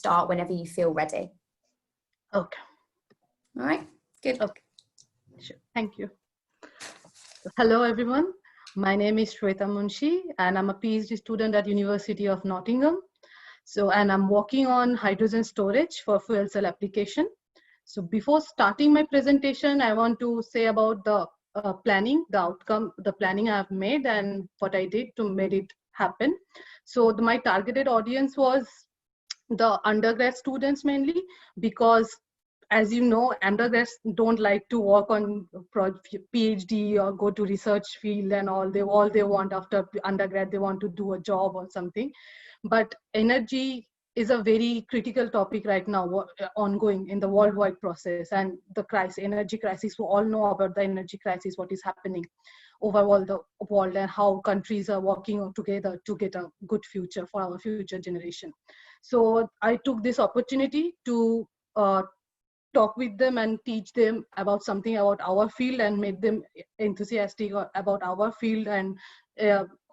start whenever you feel ready. Okay. All right, good. Okay, sure. Thank you. Hello, everyone. My name is Sweta Munsi, and I'm a PhD student at University of Nottingham. And I'm working on hydrogen storage for fuel cell application. So before starting my presentation, I want to say about the planning, the outcome, the planning I've made and what I did to make it happen. So my targeted audience was the undergrad students mainly, because as you know, undergrads don't like to work on PhD or go to research field and all. They want after undergrad, they want to do a job or something. But energy is a very critical topic right now, ongoing in the worldwide process, and the crisis, energy crisis. We all know about the energy crisis, what is happening overall the world, and how countries are working together to get a good future for our future generation. So I took this opportunity to talk with them and teach them about something about our field and make them enthusiastic about our field, and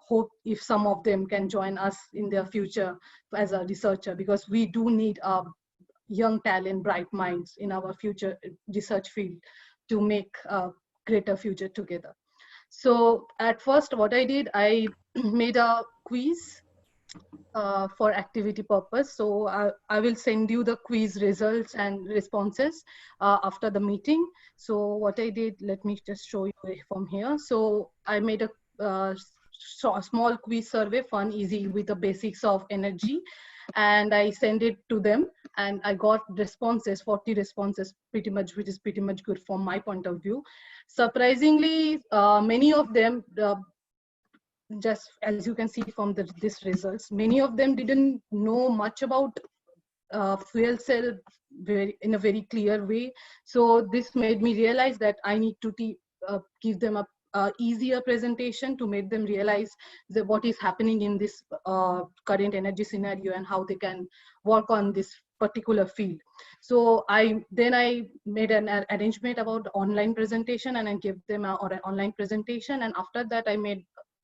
hope if some of them can join us in their future as a researcher, because we do need young talent, bright minds in our future research field to make a greater future together. So at first what I did, I made a quiz for activity purpose. So I will send you the quiz results and responses after the meeting. So what I did, let me just show you from here. So I made a small quiz survey, fun, easy, with the basics of energy. And I sent it to them, and I got responses, 40 responses, pretty much, which is pretty much good from my point of view. Surprisingly, many of them, just as you can see from this results, many of them didn't know much about fuel cell in a very clear way. So this made me realize that I need to give them a easier presentation to make them realize what is happening in this current energy scenario and how they can work on this particular field. So then I made an arrangement about online presentation, and I gave them an online presentation. And after that,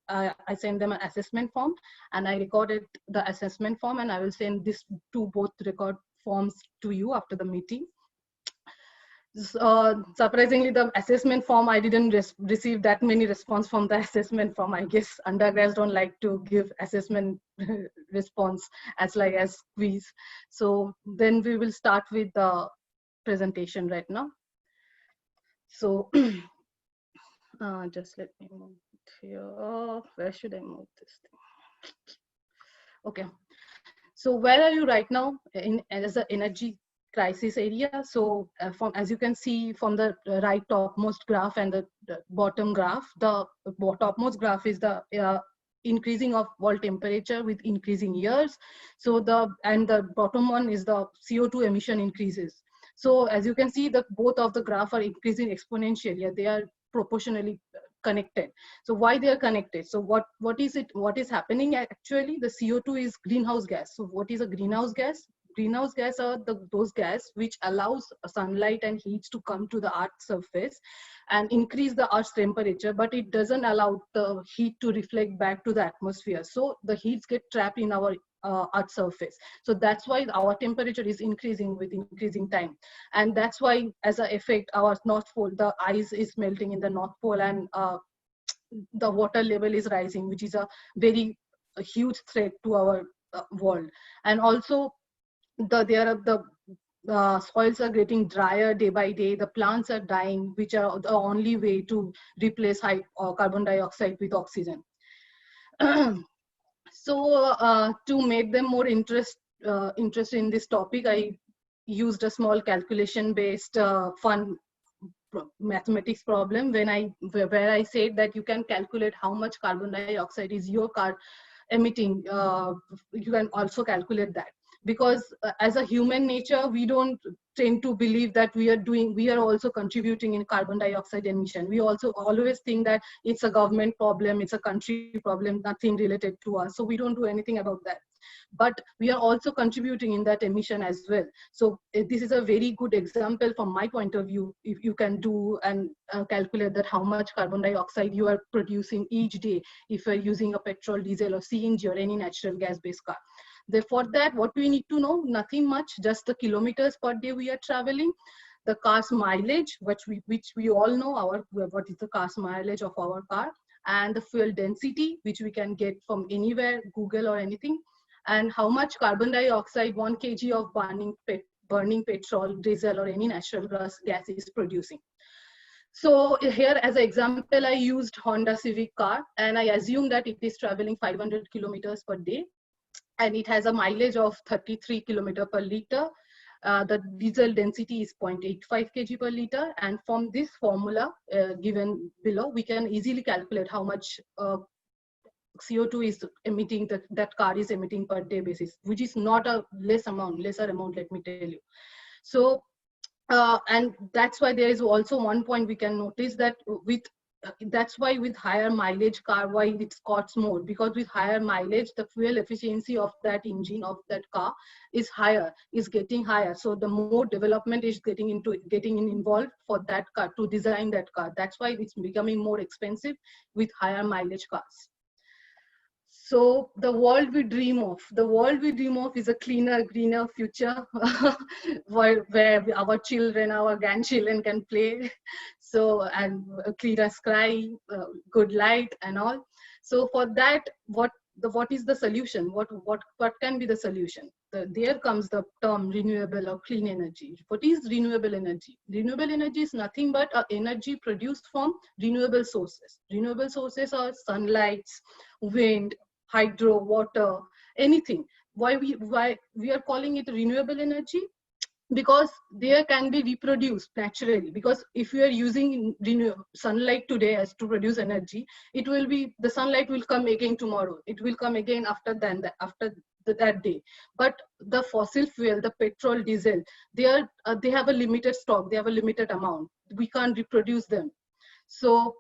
I sent them an assessment form, and I recorded the assessment form, and I will send this to both record forms to you after the meeting. Surprisingly, the assessment form, I didn't receive that many response from the assessment form. I guess undergrads don't like to give assessment response as quiz. So then we will start with the presentation right now. So just let me move it here. Where should I move this thing? Okay. So where are you right now as an energy crisis area? So as you can see from the right topmost graph and the bottom graph, the topmost graph is the increasing of world temperature with increasing years. So the bottom one is the CO2 emission increases. So as you can see, both of the graph are increasing exponentially. They are proportionally connected. So why they are connected? So what is happening actually? The CO2 is greenhouse gas. So what is a greenhouse gas? Greenhouse gas are those gas which allows sunlight and heat to come to the Earth's surface and increase the Earth's temperature, but it doesn't allow the heat to reflect back to the atmosphere. So the heats get trapped in our Earth's surface. So that's why our temperature is increasing with increasing time. And that's why, as an effect, our North Pole, the ice is melting in the North Pole, and the water level is rising, which is a huge threat to our world. And also, the soils are getting drier day by day. The plants are dying, which are the only way to replace carbon dioxide with oxygen. So to make them more interested in this topic, I used a small calculation-based fun mathematics problem where I said that you can calculate how much carbon dioxide is your car emitting. You can also calculate that, because as a human nature, we don't tend to believe that we are also contributing in carbon dioxide emission. We also always think that it's a government problem, it's a country problem, nothing related to us. So we don't do anything about that. But we are also contributing in that emission as well. So this is a very good example from my point of view. If you can do and calculate that how much carbon dioxide you are producing each day if you're using a petrol, diesel, or CNG or any natural gas based car. Therefore, that what we need to know, nothing much, just the kilometers per day we are traveling, the car's mileage, which we all know what is the car's mileage of our car, and the fuel density, which we can get from anywhere, Google or anything, and how much carbon dioxide 1 kg of burning petrol, diesel, or any natural gas is producing. So here, as an example, I used Honda Civic car, and I assume that it is traveling 500 kilometers per day, and it has a mileage of 33 kilometer per liter. The diesel density is 0.85 kg per liter, and from this formula given below, we can easily calculate how much CO2 is emitting, that car is emitting per day basis, which is not a lesser amount, let me tell you. So, and that's why there is also one point we can notice, that that's why with higher mileage car, why it costs more, because with higher mileage, the fuel efficiency of that engine, of that car is getting higher. So the more development is getting involved for that car, to design that car. That's why it's becoming more expensive with higher mileage cars. So the world we dream of is a cleaner, greener future where our children, our grandchildren can play. So, and a cleaner sky, good light and all. So for that, what is the solution? What can be the solution? There comes the term renewable or clean energy. What is renewable energy? Renewable energy is nothing but energy produced from renewable sources. Renewable sources are sunlight, wind, hydro, water, anything. Why we are calling it renewable energy? Because they can be reproduced naturally. Because if we are using sunlight today as to produce energy, the sunlight will come again tomorrow. It will come again after that day. But the fossil fuel, the petrol, diesel, they have a limited stock. They have a limited amount. We can't reproduce them. So,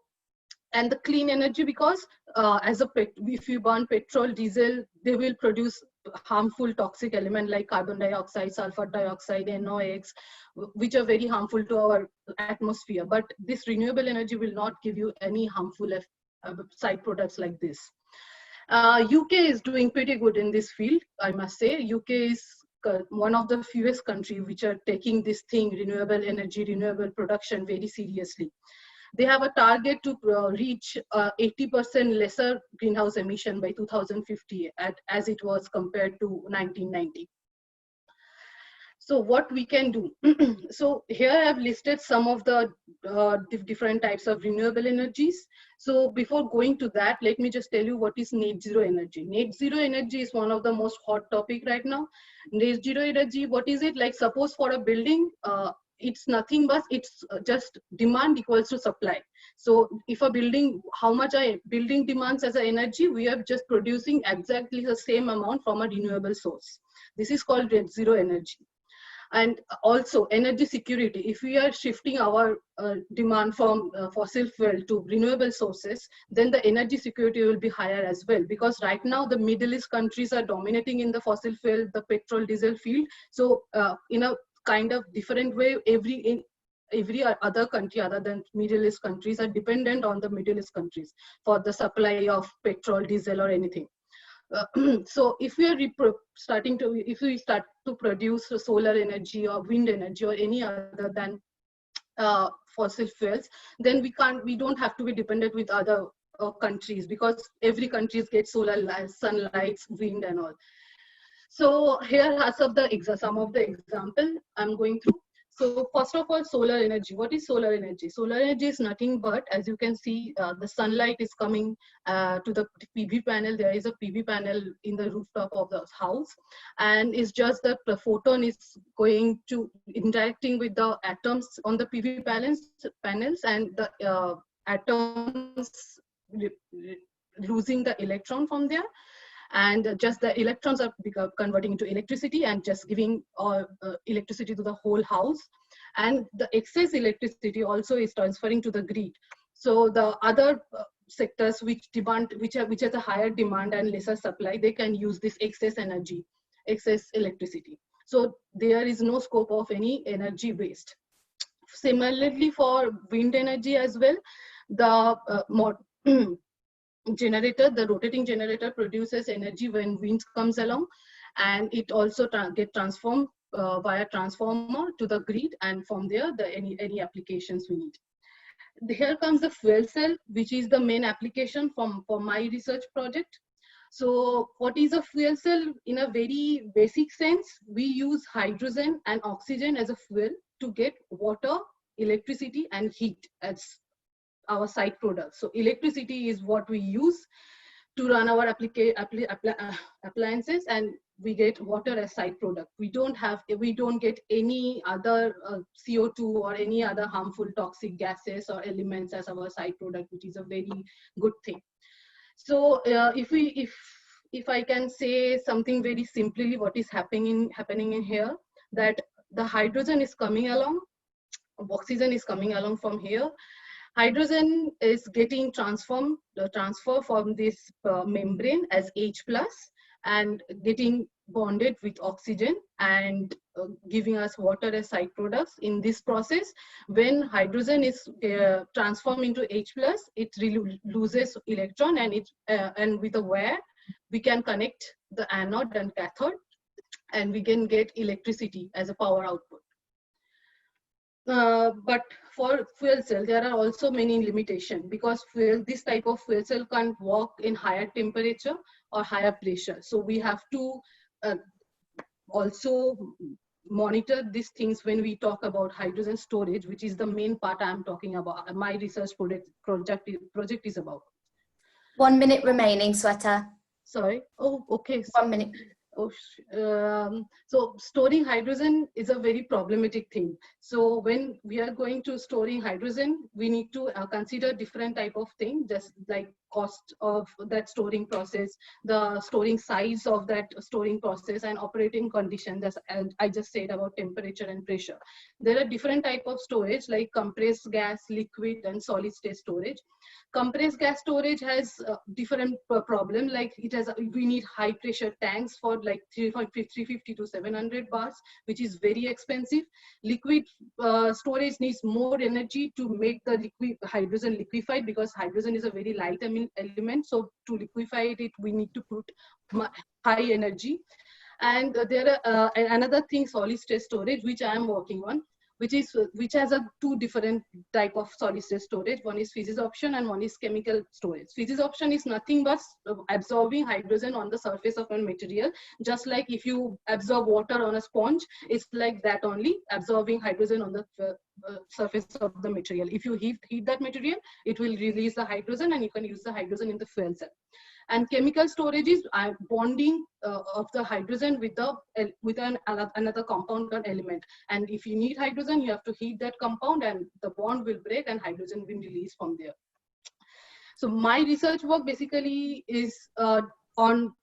and the clean energy, because if you burn petrol, diesel, they will produce harmful toxic element like carbon dioxide, sulfur dioxide, NOx, which are very harmful to our atmosphere. But this renewable energy will not give you any harmful side products like this. UK is doing pretty good in this field, I must say. UK is one of the fewest countries which are taking this thing, renewable energy, renewable production, very seriously. They have a target to reach 80% lesser greenhouse emission by 2050, as it was compared to 1990. So what we can do? So here I have listed some of the different types of renewable energies. So before going to that, let me just tell you what is net zero energy. Net zero energy is one of the most hot topic right now. Net zero energy, what is it? Like, suppose for a building, it's nothing but it's just demand equals to supply. So if a building, how much a building demands as an energy, we are just producing exactly the same amount from a renewable source. This is called net zero energy. And also energy security. If we are shifting our demand from fossil fuel to renewable sources, then the energy security will be higher as well. Because right now the Middle East countries are dominating in the fossil fuel, the petrol, diesel field. So in a kind of different way, every other country other than Middle East countries are dependent on the Middle East countries for the supply of petrol, diesel, or anything. So if we are if we start to produce solar energy or wind energy or any other than fossil fuels, then we don't have to be dependent with other countries, because every country gets solar, sunlight, wind and all. So here are some of the example I'm going through. So first of all, solar energy. What is solar energy? Solar energy is nothing but, as you can see, the sunlight is coming to the PV panel. There is a PV panel in the rooftop of the house, and it's just that the photon is going to interacting with the atoms on the PV panels, and the atoms losing the electron from there. And just the electrons are converting into electricity and just giving electricity to the whole house. And the excess electricity also is transferring to the grid. So the other sectors which has a higher demand and lesser supply, they can use this excess energy, excess electricity. So there is no scope of any energy waste. Similarly, for wind energy as well, the generator, the rotating generator produces energy when wind comes along, and it also get transformed via transformer to the grid, and from there any applications we need. Here comes the fuel cell, which is the main application for my research project. So what is a fuel cell? In a very basic sense, we use hydrogen and oxygen as a fuel to get water, electricity, and heat as our side products. So electricity is what we use to run our appliances, and we get water as side product. We don't get any other CO2 or any other harmful toxic gases or elements as our side product, which is a very good thing. So if I can say something very simply, what is happening in here, that the hydrogen is coming along, oxygen is coming along from here. Hydrogen is getting transfer from this membrane as H+, and getting bonded with oxygen and giving us water as side products. In this process, when hydrogen is transformed into H+, it loses electron, and with a wire we can connect the anode and cathode, and we can get electricity as a power output. But for fuel cell, there are also many limitations, because this type of fuel cell can't work in higher temperature or higher pressure. So we have to also monitor these things when we talk about hydrogen storage, which is the main part I'm talking about. My research project is about. 1 minute remaining, Sweta. Sorry. Oh, okay. 1 minute. So storing hydrogen is a very problematic thing. So when we are going to storing hydrogen, we need to consider different type of thing, just like cost of that storing process, the storing size of that storing process, and operating conditions, as I just said about temperature and pressure. There are different type of storage, like compressed gas, liquid, and solid state storage. Compressed gas storage has different problem, like we need high pressure tanks for like 350 to 700 bars, which is very expensive. Liquid storage needs more energy to make the hydrogen liquefied, because hydrogen is a very light element. So to liquefy it, we need to put high energy. And there are another thing, solid state storage, which I am working on, which has two different type of solid state storage. One is physis option and one is chemical storage. Physis option is nothing but absorbing hydrogen on the surface of a material, just like if you absorb water on a sponge, it's like that only, absorbing hydrogen on the surface of the material. If you heat that material, it will release the hydrogen, and you can use the hydrogen in the fuel cell. And chemical storage is bonding of the hydrogen with another compound or element. And if you need hydrogen, you have to heat that compound, and the bond will break and hydrogen will release from there. So my research work basically is on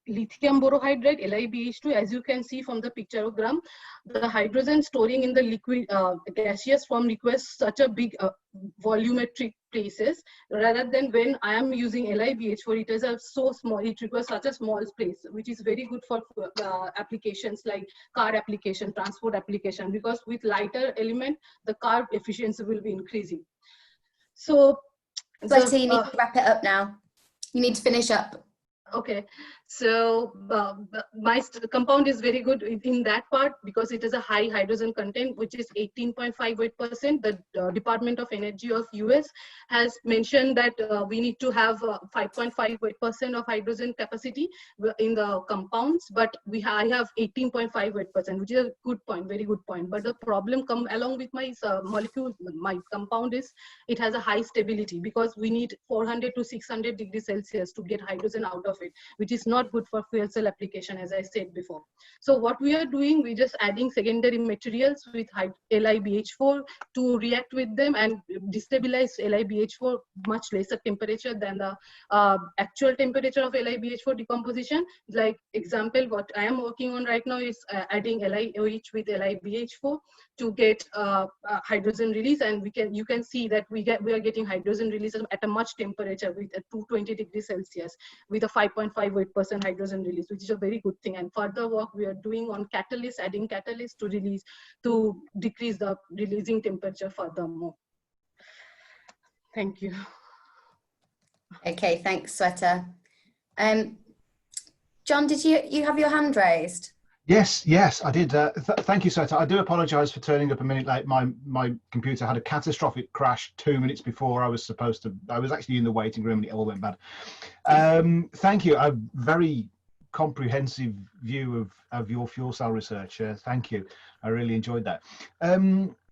lithium borohydride, LiBH2. As you can see from the pictogram, the hydrogen storing in the liquid gaseous form requires such a big volumetric places, rather than when I am using LiBH4, it is so small, it requires such a small space, which is very good for applications like car application, transport application, because with lighter element, the car efficiency will be increasing. So Sweta, you need to wrap it up now. You need to finish up. Okay, so my compound is very good in that part, because it has a high hydrogen content, which is 18.58%. The Department of Energy of US has mentioned that we need to have 5.58% of hydrogen capacity in the compounds, but I have 18.58%, which is a good point, very good point. But the problem come along with my molecule, my compound, is it has a high stability, because we need 400 to 600 degrees Celsius to get hydrogen out of it, which is not good for fuel cell application, as I said before. So what we are doing, we're just adding secondary materials with LiBH4 to react with them and destabilize LiBH4 much lesser temperature than the actual temperature of LiBH4 decomposition. Like example, what I am working on right now is adding LiOH with LiBH4 to get hydrogen release, and you can see that we are getting hydrogen release at a much temperature with a 220 degrees Celsius with a 5.58% hydrogen release, which is a very good thing. And further work we are doing on catalyst, adding catalyst to decrease the releasing temperature furthermore. Thank you. Okay, thanks, Sweta. John, did you have your hand raised? Yes, I did. Thank you, Sweta. I do apologise for turning up a minute late. My computer had a catastrophic crash 2 minutes before I was supposed to. I was actually in the waiting room and it all went bad. Thank you. A very comprehensive view of your fuel cell research. Thank you. I really enjoyed that.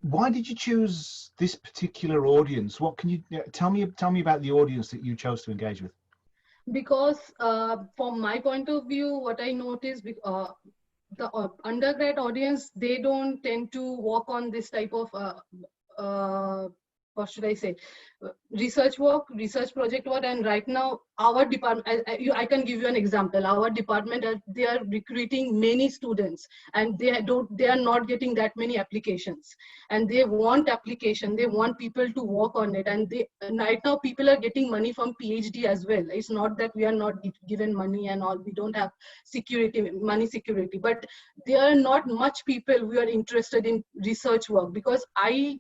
Why did you choose this particular audience? What can you tell me about the audience that you chose to engage with? Because from my point of view, what I noticed, the undergrad audience, they don't tend to work on this type of what should I say, research project work. And right now our department, I can give you an example. Our department, they are recruiting many students and they are not getting that many applications, and they want people to work on it. And right now people are getting money from PhD as well. It's not that we are not given money and all, we don't have money security, but there are not much people who are interested in research work. Because I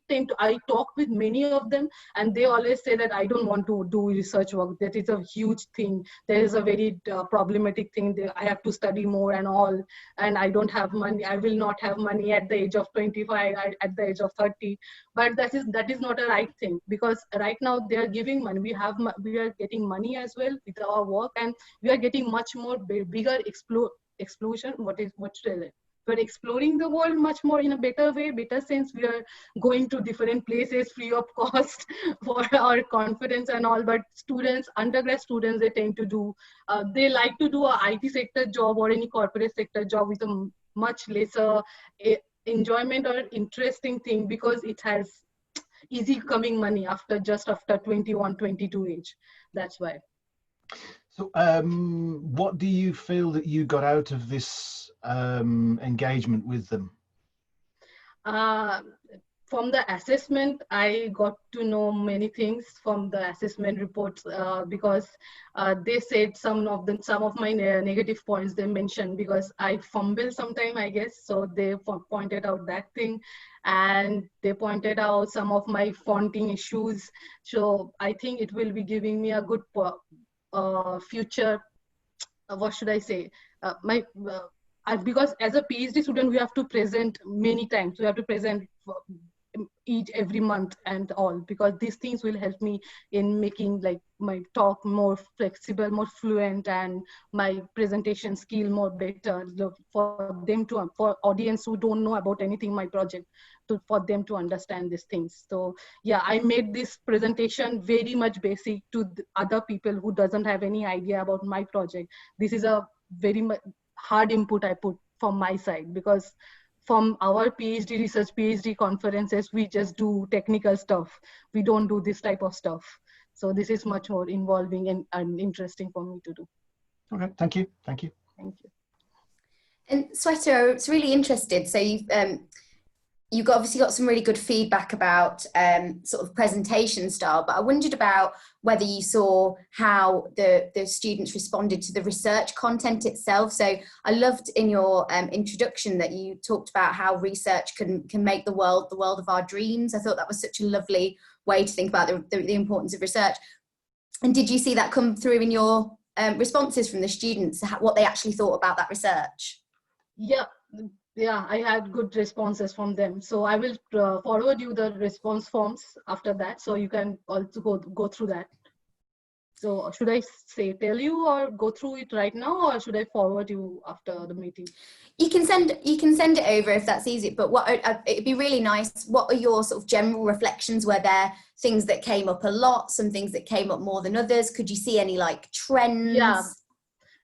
talk with many of them and they always say that I don't want to do research work. That is a huge thing. There is a very problematic thing. I have to study more and all, and I don't have money. I will not have money at the age of 25, at the age of 30. But that is not a right thing, because right now they are giving money. We are getting money as well with our work, and we are getting much more bigger explosion. We're exploring the world much more in a better way, better sense. We are going to different places free of cost for our confidence and all. But undergrad students, they tend to do, they like to do a IT sector job or any corporate sector job with a much lesser enjoyment or interesting thing, because it has easy coming money after 21, 22 age. That's why. So what do you feel that you got out of this engagement with them? From the assessment, I got to know many things from the assessment reports, because they said some of my negative points they mentioned, because I fumble sometime, I guess. So they pointed out that thing, and they pointed out some of my fonting issues. So I think it will be giving me a good future. What should I say? Because as a PhD student, we have to present many times. We have to present every month and all, because these things will help me in making like my talk more flexible, more fluent, and my presentation skill more better for audience who don't know about anything my project, for them to understand these things. So yeah, I made this presentation very much basic to other people who doesn't have any idea about my project. This is a very hard input I put from my side, because from our PhD conferences, we just do technical stuff. We don't do this type of stuff. So this is much more involving and interesting for me to do. Okay, thank you. Thank you. And Sweta, I was really interested. So you've obviously got some really good feedback about sort of presentation style, but I wondered about whether you saw how the students responded to the research content itself. So I loved in your introduction that you talked about how research can make the world of our dreams. I thought that was such a lovely way to think about the importance of research. And did you see that come through in your responses from the students, what they actually thought about that research? Yeah, I had good responses from them. So I will forward you the response forms after that, so you can also go through that. So should I tell you or go through it right now, or should I forward you after the meeting? You can send it over if that's easy. But it'd be really nice. What are your sort of general reflections? Were there things that came up a lot, some things that came up more than others? Could you see any like trends? Yeah.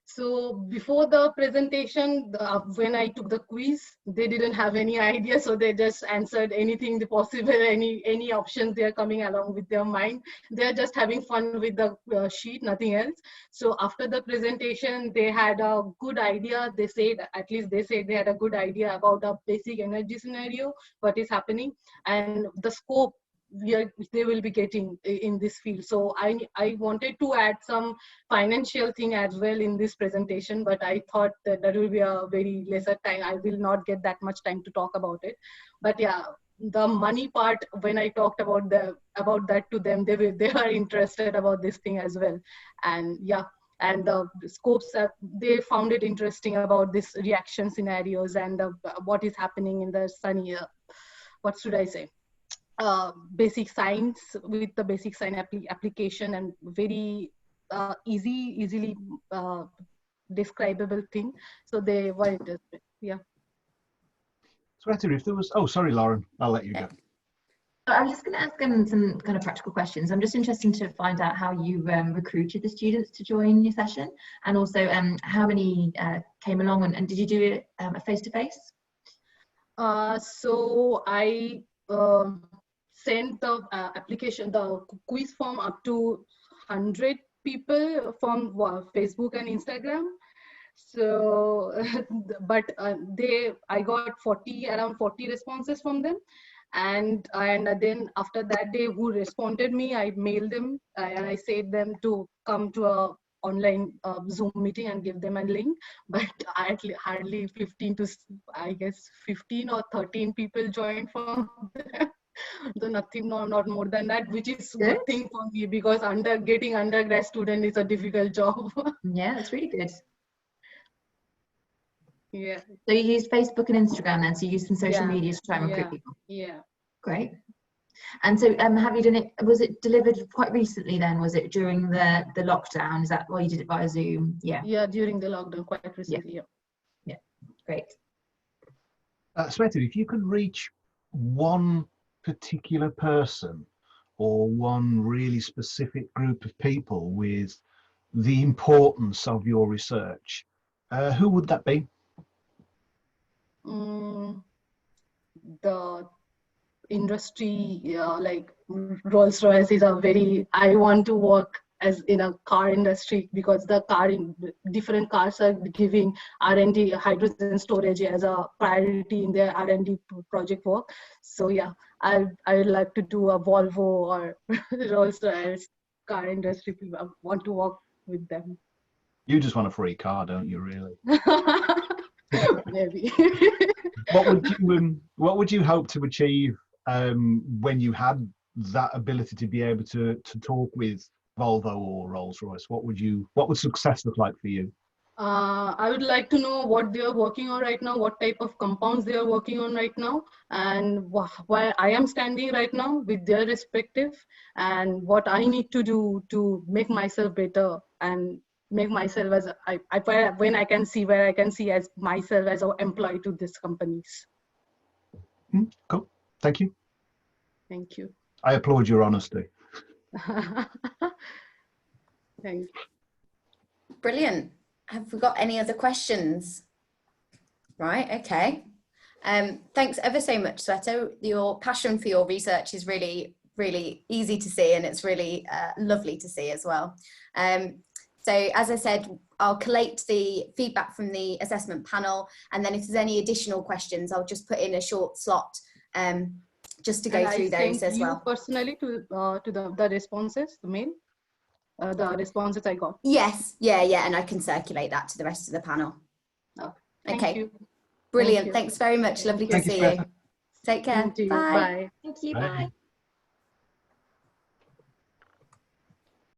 So before the presentation, when I took the quiz, they didn't have any idea. So they just answered anything possible, any options they are coming along with their mind. They're just having fun with the sheet, nothing else. So after the presentation, they had a good idea. They said they had a good idea about a basic energy scenario, what is happening, and the scope they will be getting in this field. So I wanted to add some financial thing as well in this presentation, but I thought that will be a very lesser time. I will not get that much time to talk about it. But yeah, the money part, when I talked about that to them, they are interested about this thing as well. And yeah, and the scopes that they found it interesting about this reaction scenarios and what is happening in the sunny, what should I say, basic science with the basic science application and very easily describable thing. So they were interested. Yeah. Sweta, if there was, oh, sorry, Lauren, I'll let you go. I was just going to ask some kind of practical questions. I'm just interested to find out how you recruited the students to join your session, and also how many came along, and did you do it a face-to-face? So I sent the application, the quiz form up to 100 people from Facebook and Instagram. So, but I got around 40 responses from them. And then after that day, who responded me, I mailed them and I said them to come to a online Zoom meeting and give them a link. But hardly 15 or 13 people joined from them. So nothing, not more than that, which is a good thing for me, because getting undergrad student is a difficult job. Yeah, that's really good. Yeah. So you used Facebook and Instagram then, so you used some social media to try and recruit people. Yeah. Great. And so have you done it, was it delivered quite recently then? Was it during the lockdown? Is that why you did it via Zoom? Yeah. Yeah, during the lockdown, quite recently. Yeah. Great. Sweta, if you could reach one particular person or one really specific group of people with the importance of your research, who would that be? The industry, like Rolls-Royce is I want to work as in a car industry, because the different cars are giving R&D, hydrogen storage as a priority in their R&D project work. So yeah, I would like to do a Volvo or Rolls-Royce car industry. I want to work with them. You just want a free car, don't you, really? Maybe. What would you hope to achieve when you had that ability to be able to talk with Volvo or Rolls-Royce? What would success look like for you? I would like to know what they are working on right now, what type of compounds they are working on right now, and where I am standing right now with their respective, and what I need to do to make myself better and make myself as when I can see where I can see as myself as an employee to these companies. Cool. Thank you. Thank you. I applaud your honesty. Thank you. Brilliant. Have we got any other questions? Right, okay. Thanks ever so much, Sweta. Your passion for your research is really, really easy to see, and it's really lovely to see as well. So as I said, I'll collate the feedback from the assessment panel, and then if there's any additional questions, I'll just put in a short slot just to go through those as well. Personally to the responses, the mail, the responses I got. Yes, yeah, and I can circulate that to the rest of the panel. Oh, okay, you. Brilliant. Thanks very much. Lovely to see you. Take care. Bye. Thank you. Bye.